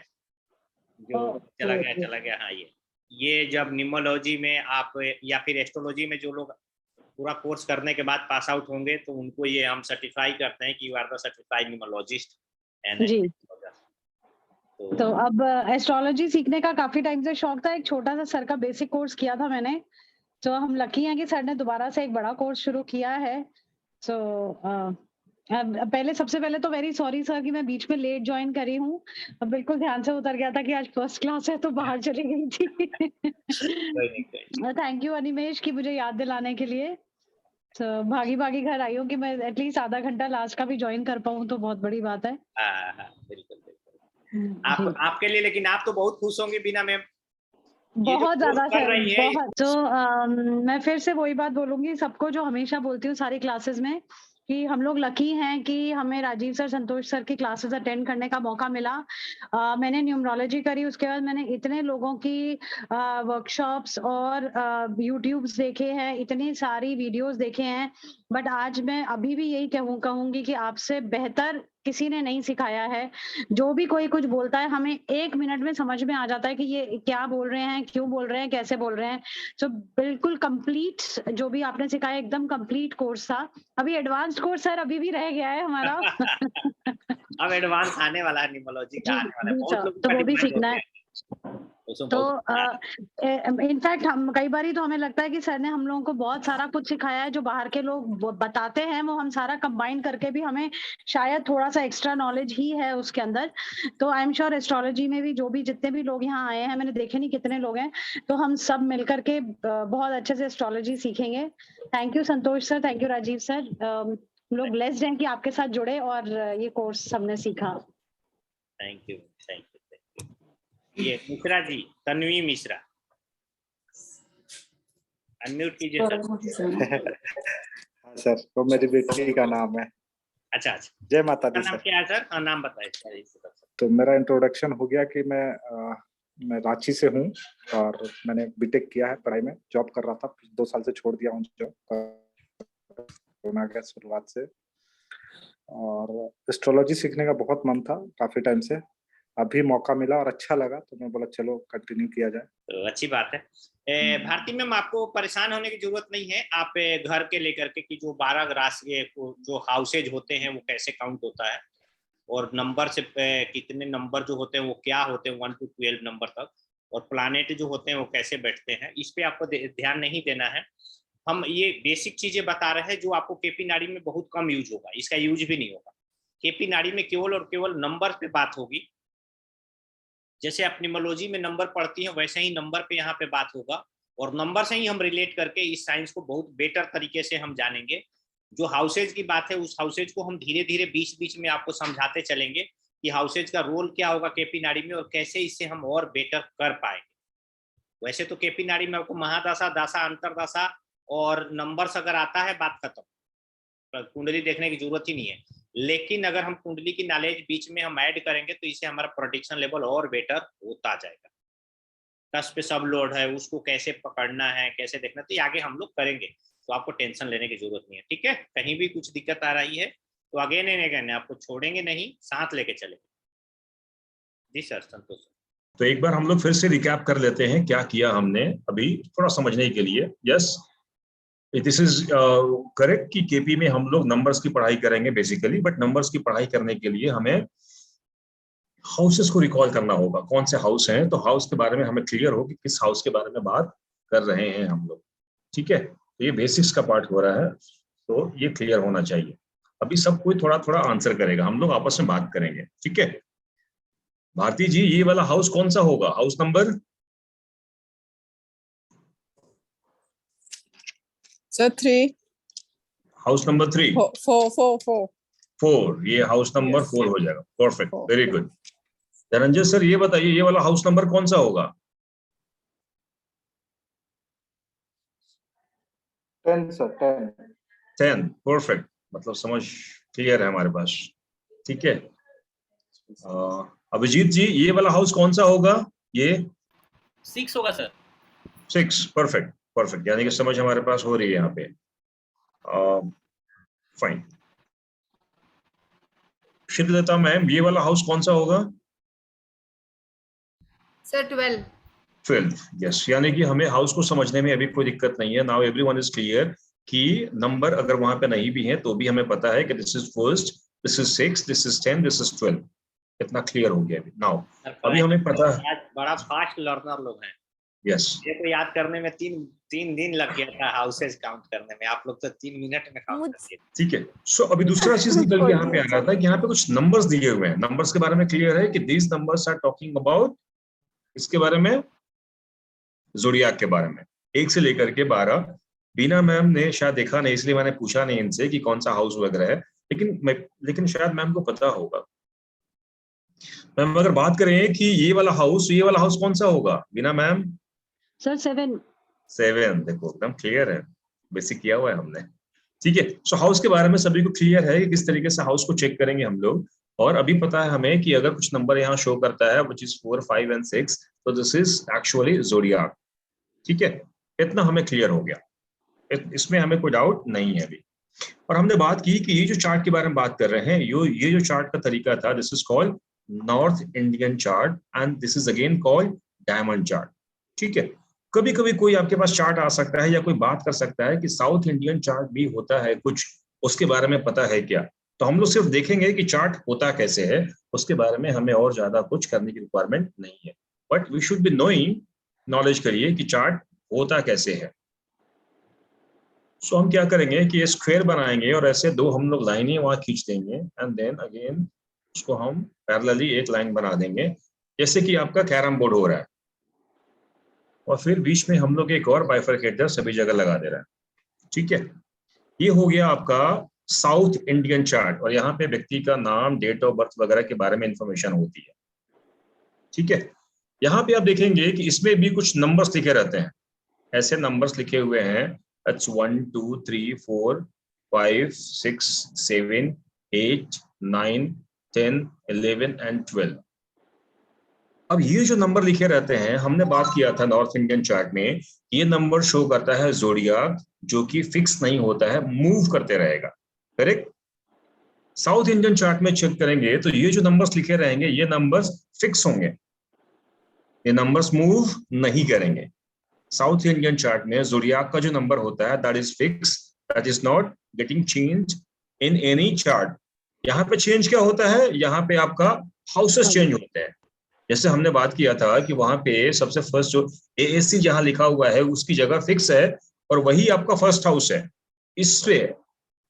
जो चला गया। हाँ, ये जब न्यूमरोलॉजी में आप या फिर एस्ट्रोलॉजी में जो लोग पूरा कोर्स करने के बाद पास आउट होंगे तो उनको ये हम सर्टिफाई करते हैं कि you are the certified numerologist. जी। तो अब एस्ट्रोलॉजी सीखने का काफी टाइम से शौक था। एक छोटा सा सर का बेसिक कोर्स किया था मैंने। तो हम लकी हैं कि सर ने दोबारा से एक बड़ा कोर्स शुरू किया है। सो पहले सबसे पहले तो वेरी सॉरी सर कि मैं बीच में लेट ज्वाइन करी हूँ, बिल्कुल ध्यान से उतर गया था कि आज फर्स्ट क्लास है तो बाहर चली गई थी। थैंक यू अनिमेश कि मुझे याद दिलाने के लिए। तो भागी भागी घर आई हूँ कि मैं एटलीस्ट आधा घंटा लास्ट का भी ज्वाइन कर पाऊँ तो बहुत बड़ी बात है। बिल्कुल बिल्कुल। आपके लिए, लेकिन आप तो बहुत खुश होंगे बीना मैम, बहुत ज्यादा कर सर, रही है। बहुत। तो मैं फिर से वही बात बोलूंगी सबको जो हमेशा बोलती हूँ सारी क्लासेस में कि हम लोग लकी हैं कि हमें राजीव सर, संतोष सर की क्लासेस अटेंड करने का मौका मिला। मैंने न्यूमरोलॉजी करी, उसके बाद मैंने इतने लोगों की वर्कशॉप्स और यूट्यूब्स देखे हैं, इतनी सारी वीडियोस देखे हैं, बट आज मैं अभी भी यही कहूंगी कि आपसे बेहतर किसी ने नहीं सिखाया है। जो भी कोई कुछ बोलता है हमें 1 मिनट में समझ में आ जाता है कि ये क्या बोल रहे हैं, क्यों बोल रहे हैं, कैसे बोल रहे हैं। तो बिल्कुल कंप्लीट जो भी आपने सिखाया एकदम कंप्लीट कोर्स था। अभी एडवांस्ड कोर्स सर अभी भी रह गया है हमारा। अब एडवांस आने वाला है, न्यूमरोलॉजी का आने वाला है, बहुत लोगों तो का वो भी डिमांड सीखना होते है। हैं। तो इनफैक्ट हम कई बार तो हमें लगता है कि सर ने हम लोगों को बहुत सारा कुछ सिखाया है जो बाहर के लोग बताते हैं, वो हम सारा कंबाइन करके भी हमें शायद थोड़ा सा एक्स्ट्रा नॉलेज ही है उसके अंदर। तो आई एम श्योर एस्ट्रोलॉजी में भी जो भी जितने भी लोग यहाँ आए हैं, मैंने देखे नहीं कितने लोग हैं, तो हम सब मिलकर के बहुत अच्छे से एस्ट्रोलॉजी सीखेंगे। Thank you Santosh sir, thank you Rajiv sir. हम लोग ब्लेस्ड हैं कि आपके साथ जुड़े और ये कोर्स हमने सीखा। Thank you, thank you. ये मिश्रा जी, तन्वी मिश्रा, अनम्यूट कीजिए सर। हाँ सर, तो मेरी बेटी का नाम है। अच्छा, जय माता दी नाम सर। क्या है सर? हाँ, नाम बताइए। तो मेरा इंट्रोडक्शन हो गया कि मैं रांची से हूँ और मैंने बीटेक किया है, पढ़ाई में जॉब कर रहा था, 2 साल से छोड़ दिया हूँ जॉब कोरोना के शुरुआत से। और एस्ट्रोलॉजी सीखने का बहुत मन था काफी टाइम से, अभी मौका मिला और अच्छा लगा तो मैं बोला चलो कंटिन्यू किया जाए। तो अच्छी बात है। भारती मैम, आपको परेशान होने की जरूरत नहीं है। आप घर के लेकर के कि जो 12 राशि जो हाउसेज होते हैं वो कैसे काउंट होता है और नंबर से कितने नंबर जो होते हैं वो क्या होते हैं 1 to 12 नंबर तक, और प्लानेट जो होते हैं वो कैसे बैठते हैं, इस पे आपको ध्यान नहीं देना है। हम ये बेसिक चीजें बता रहे हैं जो आपको केपी नाड़ी में बहुत कम यूज होगा, इसका यूज भी नहीं होगा। केपी नाड़ी में केवल और केवल नंबर पे बात होगी। जैसे आप न्यूमरोलॉजी में नंबर पढ़ती हैं वैसे ही नंबर पे यहाँ पे बात होगा, और नंबर से ही हम रिलेट करके इस साइंस को बहुत बेटर तरीके से हम जानेंगे। जो हाउसेज की बात है उस हाउसेज को हम धीरे धीरे बीच बीच में आपको समझाते चलेंगे कि हाउसेज का रोल क्या होगा केपी नाड़ी में और कैसे इससे हम और बेटर कर पाएंगे। वैसे तो केपी नाड़ी में आपको महादशा, दशा, अंतरदशा और नंबर्स अगर आता है बात खत्म, कुंडली देखने की जरूरत ही नहीं है। लेकिन अगर हम कुंडली की नॉलेज बीच में हम ऐड करेंगे तो इससे हमारा प्रोडिक्शन लेवल और बेटर होता जाएगा। कस पे सब लोड है, उसको कैसे पकड़ना है, कैसे देखना, तो ये आगे हम लोग करेंगे, तो आपको टेंशन लेने की जरूरत नहीं है। ठीक है, कहीं भी कुछ दिक्कत आ रही है तो अगेन एंड अगेन आपको छोड़ेंगे नहीं, साथ लेके चलेंगे। जी सर, संतोष। तो एक बार हम लोग फिर से रिकैप कर लेते हैं क्या किया हमने अभी, थोड़ा समझने के लिए। यस, दिस इज करेक्ट कि केपी में हम लोग नंबर्स की पढ़ाई करेंगे बेसिकली, बट नंबर्स की पढ़ाई करने के लिए हमें हाउसेस को रिकॉल करना होगा, कौन से हाउस हैं, तो हाउस के बारे में हमें क्लियर हो कि किस हाउस के बारे में बात कर रहे हैं हम लोग। ठीक है, तो ये बेसिक्स का पार्ट हो रहा है, तो ये क्लियर होना चाहिए। अभी सब कोई थोड़ा थोड़ा आंसर करेगा, हम लोग आपस में बात करेंगे। ठीक है, भारती जी, ये वाला हाउस कौन सा होगा? House number sir 3। House number 3। 4। ये हाउस नंबर 4 हो जाएगा। Perfect, very good. Dhananjay sir, ये बताइए ये वाला हाउस नंबर कौन सा होगा? 10 सर, 10। परफेक्ट, मतलब समझ क्लियर है हमारे पास। ठीक है, अभिजीत जी, ये वाला हाउस कौन सा होगा? ये 6 होगा सर। 6। परफेक्ट, परफेक्ट, यानी कि समझ हमारे पास हो रही है यहाँ पे। फाइन। श्रीदत्ता मैम, ये वाला हाउस कौन सा होगा? सर 12। 12, यस, यानी कि हमें हाउस को समझने में अभी कोई दिक्कत नहीं है। नाउ एवरीवन इज क्लियर कि नंबर अगर वहां पे नहीं भी है तो भी हमें पता है कि this is first, this is 6, this is 10, this is 12। इतना क्लियर हो गया अभी। नाउ अभी हमें पता है, बड़ा फास्ट लर्नर लोग हैं। यस ये तो याद करने में तीन दिन लग गया था हाउसेस काउंट करने में, आप लोग तो 3 मिनट में काउंट मुझ- कर दिए। ठीक है। सो अभी दूसरा चीज निकल के यहाँ पे आ रहा था कि यहाँ पे कुछ नंबर्स दिए हुए हैं, नंबर्स के बारे में क्लियर है कि these numbers are talking about इसके बारे में, ज़ोडियाक के बारे में, 1 से लेकर के 12। बीना मैम ने शायद देखा नहीं इसलिए मैंने पूछा नहीं इनसे कि कौन सा हाउस वगैरह है, लेकिन शायद मैम को पता होगा। मैम अगर बात करें कि ये वाला हाउस कौन सा होगा बीना मैम? सर 7। 7, देखो एकदम क्लियर है, बेसिक किया हुआ है हमने। ठीक है, सो हाउस के बारे में सभी को क्लियर है कि किस तरीके से हाउस को चेक करेंगे हम लोग। और अभी पता है हमें कि अगर कुछ नंबर यहाँ शो करता है विच इज 4, 5 एंड 6, तो दिस इज एक्चुअली ज़ोडियाक। ठीक है, इतना हमें क्लियर हो गया, इसमें हमें कोई डाउट नहीं है अभी। और हमने बात की कि ये जो चार्ट के बारे में बात कर रहे हैं, ये जो चार्ट का तरीका था, this is called north Indian chart and this is again called diamond chart. ठीक है, कभी कभी कोई आपके पास चार्ट आ सकता है या कोई बात कर सकता है कि साउथ इंडियन चार्ट भी होता है कुछ, उसके बारे में पता है क्या? तो हम लोग सिर्फ देखेंगे कि चार्ट होता कैसे है, उसके बारे में हमें और ज्यादा कुछ करने की रिक्वायरमेंट नहीं है, but we should be knowing, knowledge करिए कि चार्ट होता कैसे है। सो हम क्या करेंगे कि स्क्वायर बनाएंगे और ऐसे 2 हम लोग लाइनें वहां खींच देंगे एंड देन अगेन उसको हम पैरेलली एक लाइन बना देंगे, जैसे कि आपका कैरम बोर्ड हो रहा है, और फिर बीच में हम लोग एक और बाइफरकेटर सभी जगह लगा दे रहा है। ठीक है, ये हो गया आपका साउथ इंडियन चार्ट, और यहाँ पे व्यक्ति का नाम, डेट ऑफ बर्थ वगैरह के बारे में इंफॉर्मेशन होती है। ठीक है, यहाँ पे आप देखेंगे कि इसमें भी कुछ नंबर्स लिखे रहते हैं, ऐसे नंबर्स लिखे हुए हैं, that's 1 2 3 4 5 6 7 8 9 10 11 एंड 12। अब ये जो नंबर लिखे रहते हैं, हमने बात किया था नॉर्थ इंडियन चार्ट में, ये नंबर शो करता है ज़ोडियाक, जो कि फिक्स नहीं होता है, मूव करते रहेगा। करेक्ट? साउथ इंडियन चार्ट में चेक करेंगे तो ये जो नंबर्स लिखे रहेंगे, ये नंबर्स फिक्स होंगे, ये नंबर्स मूव नहीं करेंगे। साउथ इंडियन चार्ट में ज़ोडियाक का जो नंबर होता है that is fix, that is not getting change in any chart. यहाँ पे चेंज क्या होता है? यहाँ पे आपका हाउसेस चेंज होते हैं। जैसे हमने बात किया था कि वहां पे सबसे फर्स्ट जो AAC जहां लिखा हुआ है उसकी जगह फिक्स है और वही आपका फर्स्ट हाउस है। इसलिए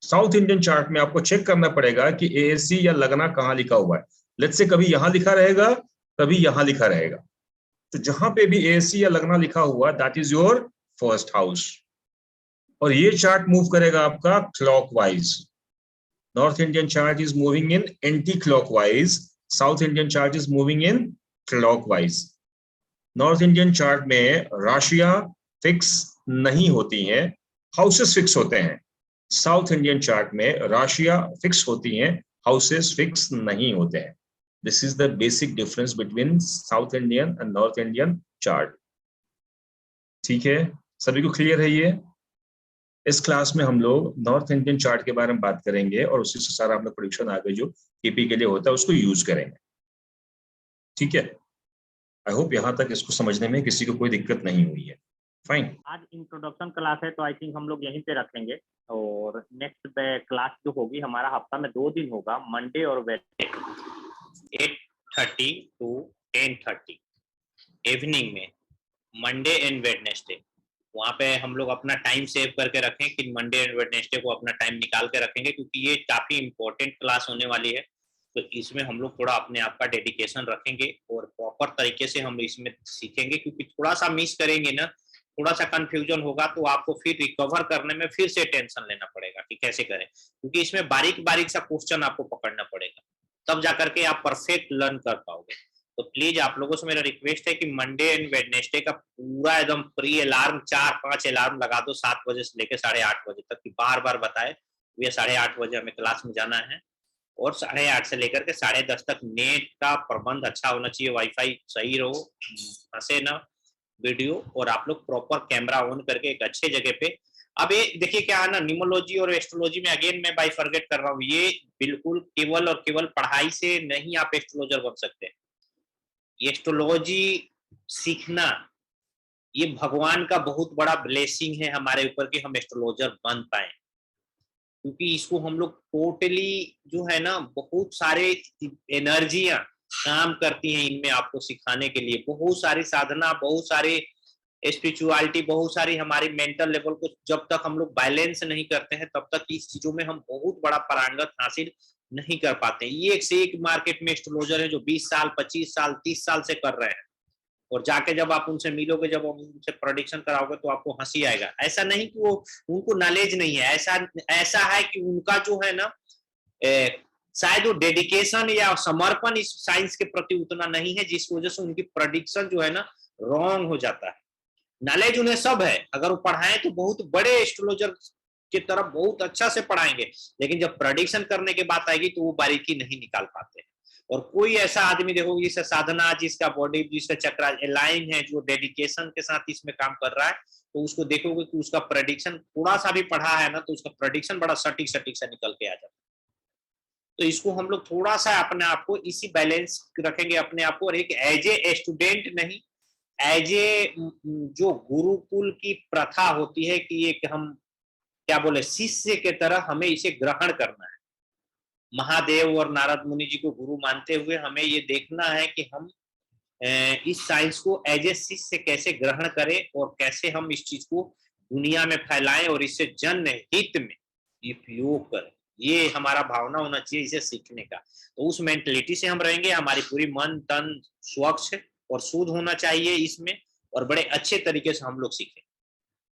साउथ इंडियन चार्ट में आपको चेक करना पड़ेगा कि AAC या लगना कहाँ लिखा हुआ है। लेट्स से कभी यहां लिखा रहेगा, कभी यहां लिखा रहेगा, तो जहां पे भी AAC या लगना लिखा हुआ that is your first house. और ये चार्ट मूव करेगा आपका clockwise. North Indian chart is moving in anti clockwise, south Indian chart is moving in clockwise. North Indian chart में राशियां फिक्स नहीं होती हैं, हाउसेस फिक्स होते हैं। साउथ इंडियन चार्ट में राशियां फिक्स होती हैं, हाउसेस फिक्स नहीं होते हैं। This is the basic difference between south Indian and north Indian chart. ठीक है, सभी को क्लियर है ये? इस क्लास में हम लोग नॉर्थ इंडियन चार्ट के बारे में बात करेंगे और उसी से सारा हम लोग प्रेडिक्शन आगे जो KP के लिए होता है उसको यूज करेंगे। ठीक है, आई होप यहाँ तक इसको समझने में किसी को कोई दिक्कत नहीं हुई है। फाइन, आज इंट्रोडक्शन क्लास है तो आई थिंक हम लोग यहीं पे रखेंगे, और नेक्स्ट क्लास जो होगी हमारा हफ्ता में 2 दिन होगा, मंडे और वेडनेसडे 8:30 to 10:30 इवनिंग में, मंडे एंड वेडनेसडे। वहाँ पे हम लोग अपना टाइम सेव करके रखें कि मंडे एंड वेडनेसडे को अपना टाइम निकाल के रखेंगे, क्योंकि ये काफ़ी इंपॉर्टेंट क्लास होने वाली है। तो इसमें हम लोग थोड़ा अपने आप का डेडिकेशन रखेंगे और प्रॉपर तरीके से हम इसमें सीखेंगे, क्योंकि थोड़ा सा मिस करेंगे ना, थोड़ा सा कंफ्यूजन होगा तो आपको फिर रिकवर करने में फिर से टेंशन लेना पड़ेगा कि कैसे करें, क्योंकि इसमें बारीक बारीक सा क्वेश्चन आपको पकड़ना पड़ेगा, तब जाकर के आप परफेक्ट लर्न कर पाओगे। तो प्लीज आप लोगों से मेरा रिक्वेस्ट है कि मंडे एंड वेडनेसडे का पूरा एकदम प्री अलार्म 4-5 अलार्म लगा दो 7 बजे से लेकर 8:30 बजे तक, कि बार बार बताए ये 8:30 बजे हमें क्लास में जाना है, और 8:30 से लेकर के 10:30 तक नेट का प्रबंध अच्छा होना चाहिए, वाईफाई सही रहो, हंसे ना वीडियो, और आप लोग प्रॉपर कैमरा ऑन करके एक अच्छे जगह पे। अब ये देखिए क्या है ना, न्यूमरोलॉजी और एस्ट्रोलॉजी में अगेन मैं बाइफरगेट कर रहा हूँ, ये बिल्कुल केवल और केवल पढ़ाई से नहीं आप एस्ट्रोलॉजर बन सकते। एस्ट्रोलॉजी सीखना ये भगवान का बहुत बड़ा ब्लेसिंग है हमारे ऊपर कि हम एस्ट्रोलॉजर बन पाए, क्योंकि इसको हम लोग टोटली जो है ना, बहुत सारे एनर्जियां काम करती हैं इनमें आपको सिखाने के लिए, बहुत सारी साधना, बहुत सारे स्पिरिचुअलिटी, बहुत सारी हमारी मेंटल लेवल को जब तक हम लोग बैलेंस नहीं करते हैं तब तक इस चीजों में हम बहुत बड़ा पारंगत हासिल नहीं कर पाते। ये एक से एक मार्केट में एस्ट्रोलॉजर है जो 20 साल, 25 साल, 30 साल से कर रहे हैं, और जाके जब आप उनसे मिलोगे, जब आप उनसे प्रेडिक्शन कराओगे तो आपको हंसी आएगा। ऐसा नहीं कि वो उनको नॉलेज नहीं है, ऐसा है कि उनका जो है ना शायद वो डेडिकेशन या समर्पण इस साइंस के प्रति उतना नहीं है, जिस वजह से उनकी प्रेडिक्शन जो है ना रॉन्ग हो जाता है। नॉलेज उन्हें सब है, अगर वो पढ़ाएं तो बहुत बड़े एस्ट्रोलॉजर की तरफ बहुत अच्छा से पढ़ाएंगे, लेकिन जब प्रेडिक्शन करने की बात आएगी तो वो बारीकी नहीं निकाल पाते। और कोई ऐसा आदमी देखोगे जिसका साधना, जिसका बॉडी, जिसका चक्र अलाइन है, जो डेडिकेशन के साथ इसमें काम कर रहा है, तो उसको देखोगे कि उसका प्रेडिक्शन थोड़ा सा भी पढ़ा है ना तो उसका प्रेडिक्शन बड़ा सटीक से निकल के आ जाता है। तो इसको हम लोग थोड़ा सा अपने आप को इसी बैलेंस रखेंगे अपने आप को, और एक एज ए स्टूडेंट नहीं, एज ए जो गुरुकुल की प्रथा होती है कि एक हम क्या बोले शिष्य के तरह हमें इसे ग्रहण करना है। महादेव और नारद मुनि जी को गुरु मानते हुए हमें ये देखना है कि हम इस साइंस को एज ए शिष्य कैसे ग्रहण करें और कैसे हम इस चीज को दुनिया में फैलाएं और इससे जन हित में उपयोग करें। ये हमारा भावना होना चाहिए इसे सीखने का। तो उस मेंटलिटी से हम रहेंगे, हमारी पूरी मन तन स्वच्छ और शुद्ध होना चाहिए इसमें, और बड़े अच्छे तरीके से हम लोग सीखें,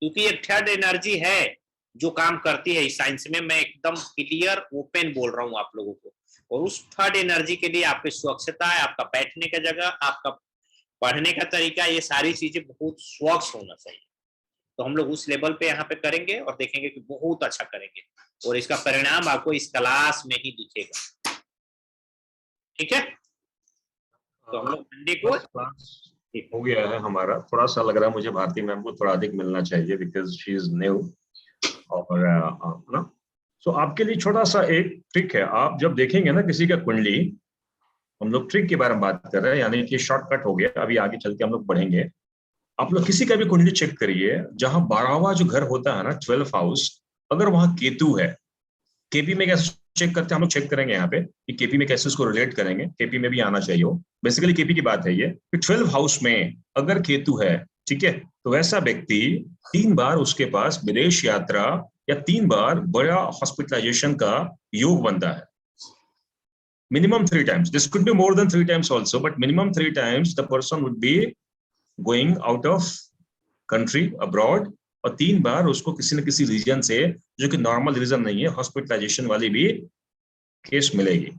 क्योंकि ये थर्ड एनर्जी है जो काम करती है इस साइंस में। मैं एकदम क्लियर ओपन बोल रहा हूँ आप लोगों को। और उस थर्ड एनर्जी के लिए आपकी स्वच्छता है, आपका बैठने का जगह, आपका पढ़ने का तरीका, ये सारी चीजें बहुत स्वच्छ होना चाहिए। तो हम लोग उस लेवल पे यहाँ पे करेंगे और देखेंगे कि बहुत अच्छा करेंगे, और इसका परिणाम आपको इस क्लास में ही दिखेगा। ठीक है, तो हम लोग मंडे को हो गया है हमारा। थोड़ा सा लग रहा है मुझे भारती मैम को थोड़ा अधिक मिलना चाहिए, बिकॉज शी इज न्यू। और ना, सो आपके लिए छोटा सा एक ट्रिक है। आप जब देखेंगे ना किसी का कुंडली, हम लोग ट्रिक के बारे में बात कर रहे हैं, यानी कि शॉर्टकट हो गया, अभी आगे चल के हम लोग बढ़ेंगे। आप लोग किसी का भी कुंडली चेक करिए, जहां 12वां जो घर होता है ना, 12th हाउस, अगर वहां केतु है, केपी में कैसे चेक करते हैं हम लोग, चेक करेंगे यहाँ पे कि केपी में कैसे उसको रिलेट करेंगे। केपी में भी आना चाहिए हो, बेसिकली केपी की बात है ये। 12th हाउस में अगर केतु है, ठीक है, तो वैसा व्यक्ति 3 बार उसके पास विदेश यात्रा या 3 बार बड़ा हॉस्पिटलाइजेशन का योग बनता है। Minimum 3 times, this could be more than 3 times also, but minimum 3 times the person would be going out of country abroad, और 3 बार उसको किसी न किसी रीजन से, जो कि नॉर्मल रीजन नहीं है, हॉस्पिटलाइजेशन वाली भी केस मिलेगी।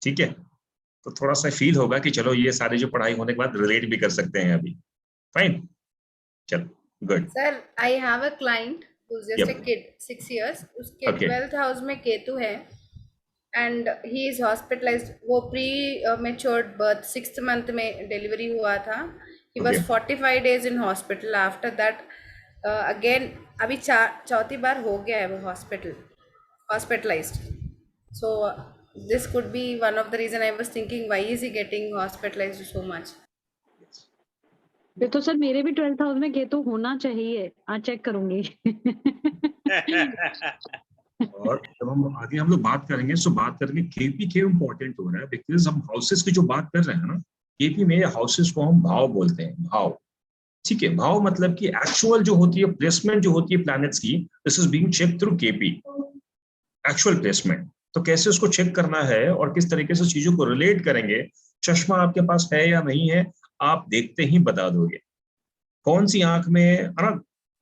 ठीक है, तो थोड़ा सा फील होगा कि चलो ये सारी जो पढ़ाई होने के बाद रिलेट भी कर सकते हैं अभी। फाइन, चलो good. Sir, I have a client who's just a kid, 6 years, उसके 12th हाउस में केतु है एंड ही इज हॉस्पिटलाइज्ड। वो pre matured birth 6th month में डिलीवरी हुआ था। He was 45 days in hospital. After that again अभी 4थी बार हो गया है वो hospitalised. So this could be one of the reason. I was thinking why is he getting hospitalised so much. ये तो सर मेरे भी 12th हाउस में केतु होना चाहिए, चेक करूंगी। और जब हम आगे हम लोग बात करेंगे, सो बात करेंगे केपी क्यों इंपॉर्टेंट हो रहा है, बिकॉज हम हाउसेस की जो बात कर रहे हैं ना, केपी में हाउसेस को हम भाव बोलते हैं, भाव। ठीक है, भाव मतलब कि एक्चुअल जो होती है प्लेसमेंट जो होती है प्लैनेट्स की, this is being check through KP, actual placement. तो कैसे उसको चेक करना है और किस तरीके से चीजों को रिलेट करेंगे, चश्मा आपके पास है या नहीं है, आप देखते ही बता दोगे। कौन सी आंख में,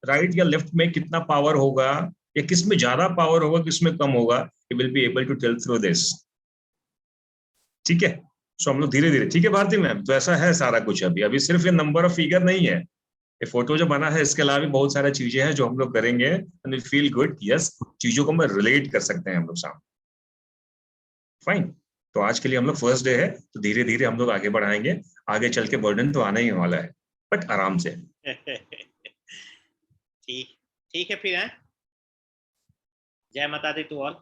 राइट या लेफ्ट में कितना पावर होगा, या किस में ज्यादा पावर होगा, किस में कम होगा, you will be able to tell through this. ठीक है, सो हम लोग धीरे धीरे, ठीक है भारती मैम, तो ऐसा है सारा कुछ। अभी सिर्फ ये नंबर और फिगर नहीं है, ये फोटो जो बना है, इसके अलावा भी बहुत सारी चीजें हैं जो हम लोग करेंगे and we feel good, yes, चीजों को हम रिलेट कर सकते हैं हम लोग सामने। फाइन, तो आज के लिए हम लोग फर्स्ट डे है, तो धीरे धीरे हम लोग आगे बढ़ाएंगे। आगे चल के बर्डन तो आना ही वाला है, बट आराम से। ठीक है फिर है। जय माता दी टू ऑल।